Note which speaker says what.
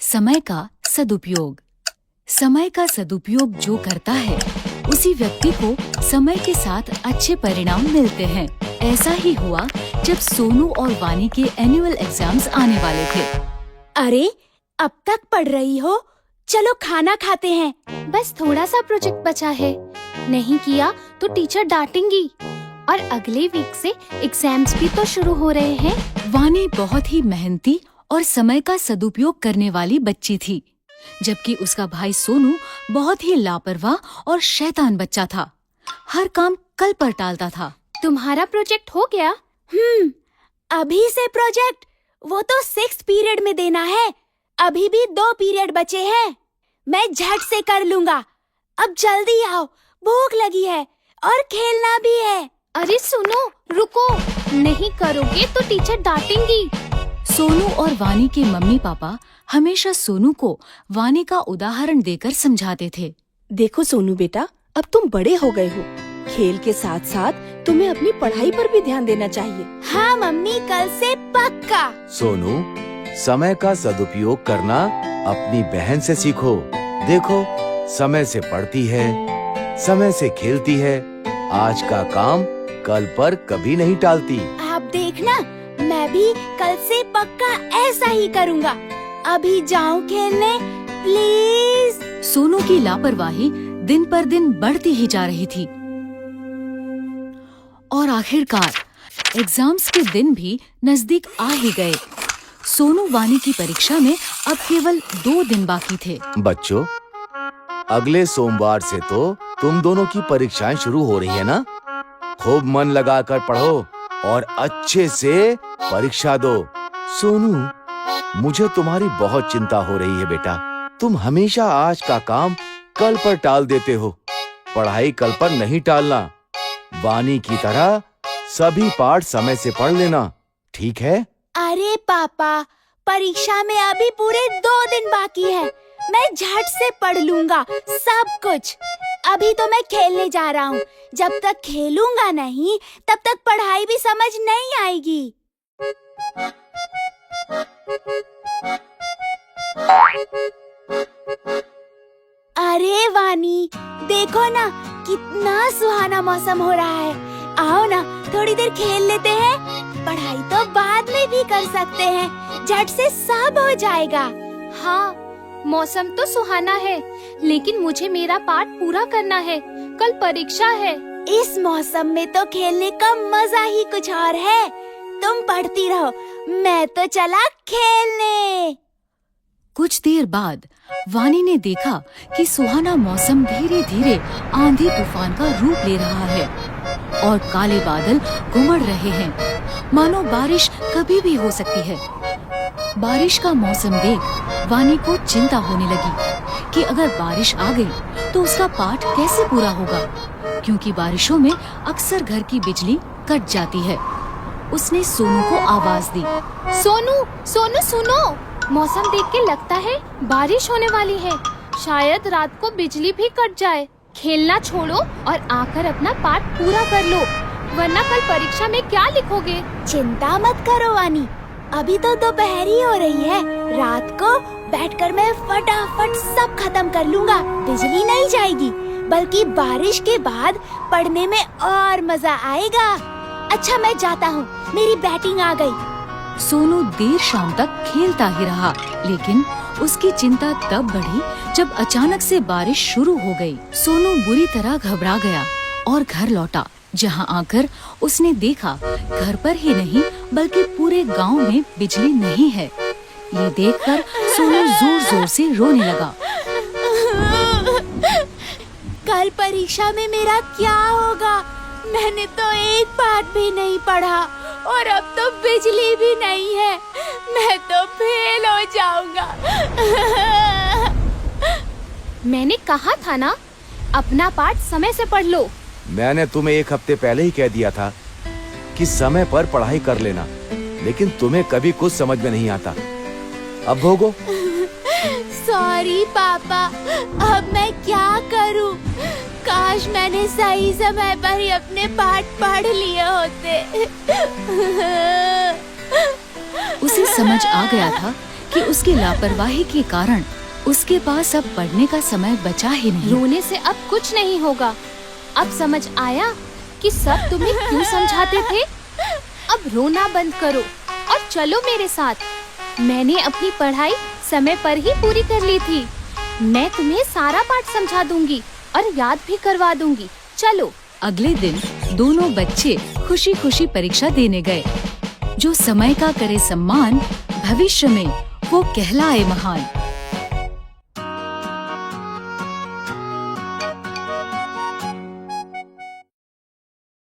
Speaker 1: समय का सदुपयोग। समय का सदुपयोग जो करता है उसी व्यक्ति को समय के साथ अच्छे परिणाम मिलते हैं। ऐसा ही हुआ जब सोनू और वानी के एनुअल एग्जाम्स आने वाले थे।
Speaker 2: अरे, अब तक पढ़ रही हो? चलो खाना खाते हैं।
Speaker 3: बस थोड़ा सा प्रोजेक्ट बचा है, नहीं किया तो टीचर डांटेंगी। और अगले वीक से एग्जाम्स भी तो शुरू हो रहे हैं।
Speaker 1: वानी बहुत ही मेहनती और समय का सदुपयोग करने वाली बच्ची थी, जबकि उसका भाई सोनू बहुत ही लापरवाह और शैतान बच्चा था। हर काम कल पर टालता था।
Speaker 3: तुम्हारा प्रोजेक्ट हो गया?
Speaker 2: अभी से प्रोजेक्ट? वो तो 6th पीरियड में देना है। अभी भी 2 पीरियड बचे हैं। मैं झट से कर लूँगा। अब जल्दी आओ, भूख लगी है और खेलना भी है।
Speaker 3: अरे सुनो, रुको, नहीं करोगे तो टीचर डांटेंगी।
Speaker 1: सोनू और वानी के मम्मी पापा हमेशा सोनू को वानी का उदाहरण देकर समझाते थे।
Speaker 2: देखो सोनू बेटा, अब तुम बड़े हो गए हो। खेल के साथ साथ तुम्हें अपनी पढ़ाई पर भी ध्यान देना चाहिए। हाँ मम्मी, कल से पक्का।
Speaker 4: सोनू, समय का सदुपयोग करना अपनी बहन से सीखो। देखो, समय से पढ़ती है, समय से खेलती है, आज का काम कल पर कभी नहीं टालती।
Speaker 2: आप देखना, मैं भी कल से पक्का ऐसा ही करूँगा। अभी जाऊँ खेलने, प्लीज।
Speaker 1: सोनू की लापरवाही दिन पर दिन बढ़ती ही जा रही थी और आखिरकार एग्जाम्स के दिन भी नजदीक आ ही गए। सोनू वानी की परीक्षा में अब केवल 2 दिन बाकी थे।
Speaker 4: बच्चों, अगले सोमवार से तो तुम दोनों की परीक्षाएं शुरू हो रही है ना? खूब मन लगाकर पढ़ो और अच्छे से परीक्षा दो। सोनू, मुझे तुम्हारी बहुत चिंता हो रही है बेटा। तुम हमेशा आज का काम कल पर टाल देते हो। पढ़ाई कल पर नहीं टालना। वानी की तरह सभी पाठ समय से पढ़ लेना, ठीक है?
Speaker 2: अरे पापा, परीक्षा में अभी पूरे 2 दिन बाकी है। मैं झट से पढ़ लूँगा सब कुछ। अभी तो मैं खेलने जा रहा हूँ। जब तक खेलूंगा नहीं, तब तक पढ़ाई भी समझ नहीं आएगी। अरे वानी, देखो ना, कितना सुहाना मौसम हो रहा है। आओ ना, थोड़ी देर खेल लेते हैं। पढ़ाई तो बाद में भी कर सकते हैं, झट से सब हो जाएगा।
Speaker 3: हाँ, मौसम तो सुहाना है, लेकिन मुझे मेरा पाठ पूरा करना है। कल परीक्षा है।
Speaker 2: इस मौसम में तो खेलने का मजा ही कुछ और है। तुम पढ़ती रहो, मैं तो चला खेलने।
Speaker 1: कुछ देर बाद वानी ने देखा कि सुहाना मौसम धीरे धीरे आंधी तूफान का रूप ले रहा है और काले बादल उमड़ रहे हैं, मानो बारिश कभी भी हो सकती है। बारिश का मौसम देख वानी को चिंता होने लगी कि अगर बारिश आ गई तो उसका पाठ कैसे पूरा होगा, क्योंकि बारिशों में अक्सर घर की बिजली कट जाती है। उसने सोनू को आवाज दी।
Speaker 3: सोनू, सोनू सुनो, मौसम देख के लगता है बारिश होने वाली है। शायद रात को बिजली भी कट जाए। खेलना छोड़ो और आकर अपना पाठ पूरा कर लो, वरना कल परीक्षा में क्या लिखोगे?
Speaker 2: चिंता मत करो वानी, अभी तो दोपहर ही हो रही है। रात को बैठकर मैं फटाफट सब खत्म कर लूँगा। बिजली नहीं जाएगी, बल्कि बारिश के बाद पढ़ने में और मजा आएगा। अच्छा, मैं जाता हूँ, मेरी बैटिंग आ गई।
Speaker 1: सोनू देर शाम तक खेलता ही रहा, लेकिन उसकी चिंता तब बढ़ी जब अचानक से बारिश शुरू हो गई। सोनू बुरी तरह घबरा गया और घर लौटा, जहाँ आकर उसने देखा घर पर ही नहीं बल्कि पूरे गांव में बिजली नहीं है। ये देखकर सोनू जोर जोर से रोने लगा।
Speaker 2: कल परीक्षा में मेरा क्या होगा? मैंने तो एक पाठ भी नहीं पढ़ा और अब तो बिजली भी नहीं है। मैं तो फेल हो जाऊंगा।
Speaker 3: मैंने कहा था ना, अपना पाठ समय से पढ़ लो।
Speaker 4: मैंने तुम्हें 1 हफ्ते पहले ही कह दिया था कि समय पर पढ़ाई कर लेना, लेकिन तुम्हें कभी कुछ समझ में नहीं आता। अब भोगो।
Speaker 2: सॉरी पापा, अब मैं क्या करूं? काश मैंने सही समय पर ही अपने पाठ पढ़ लिए होते।
Speaker 1: उसे समझ आ गया था कि उसकी लापरवाही के कारण उसके पास अब पढ़ने का समय बचा ही नहीं।
Speaker 3: रोने से अब कुछ नहीं होगा। अब समझ आया कि सब तुम्हें क्यों समझाते थे। अब रोना बंद करो और चलो मेरे साथ। मैंने अपनी पढ़ाई समय पर ही पूरी कर ली थी। मैं तुम्हें सारा पाठ समझा दूंगी और याद भी करवा दूंगी। चलो।
Speaker 1: अगले दिन दोनों बच्चे खुशी खुशी परीक्षा देने गए। जो समय का करे सम्मान, भविष्य में वो कहलाए महान।